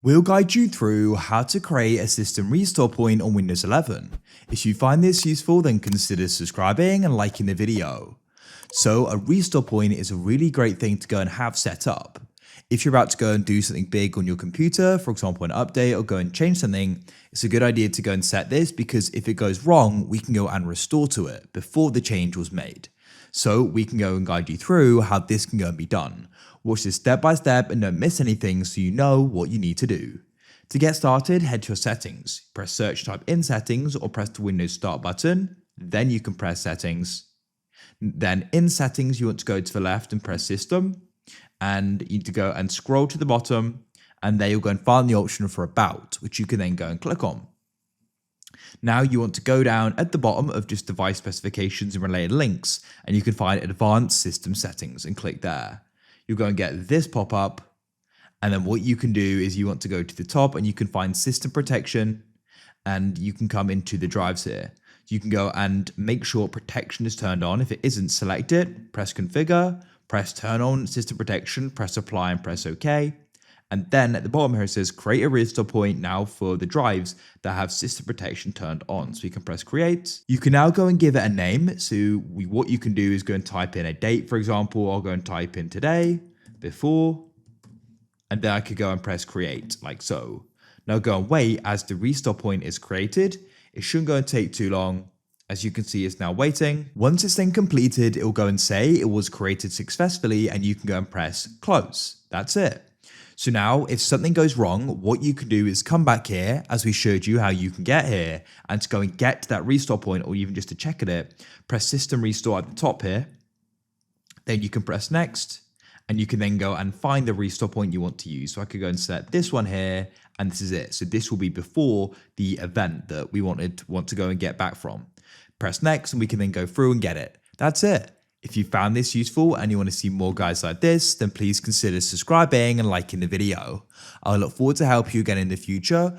We'll guide you through how to create a system restore point on Windows 11. If you find this useful, then consider subscribing and liking the video. So a restore point is a really great thing to go and have set up. If you're about to go and do something big on your computer, for example an update or go and change something, it's a good idea to go and set this because if it goes wrong, we can go and restore to it before the change was made. So we can go and guide you through how this can go and be done. Watch this step by step and don't miss anything so you know what you need to do. To get started, head to your settings. Press search, type in settings or press the Windows start button. Then you can press settings. Then in settings, you want to go to the left and press system. And you need to go and scroll to the bottom. And there you'll go and find the option for about, which you can then go and click on. Now you want to go down at the bottom of just device specifications and related links. And you can find advanced system settings and click there. You'll go and get this pop up. And then what you can do is you want to go to the top and you can find system protection and you can come into the drives here. You can go and make sure protection is turned on. If it isn't, select it, press configure, press turn on system protection, press apply and press OK. And then at the bottom here it says create a restore point now for the drives that have system protection turned on. So you can press create. You can now go and give it a name. So what you can do is go and type in a date, for example. I'll go and type in today, before, and then I could go and press create like so. Now go and wait as the restore point is created. It shouldn't go and take too long. As you can see, it's now waiting. Once it's then completed, it will go and say it was created successfully and you can go and press close. That's it. So now if something goes wrong, what you can do is come back here as we showed you how you can get here and to go and get to that restore point or even just to check at it, press system restore at the top here. Then you can press next and you can then go and find the restore point you want to use. So I could go and select this one here and this is it. So this will be before the event that we want to go and get back from. Press next and we can then go through and get it. That's it. If you found this useful and you want to see more guides like this, then please consider subscribing and liking the video. I look forward to help you again in the future.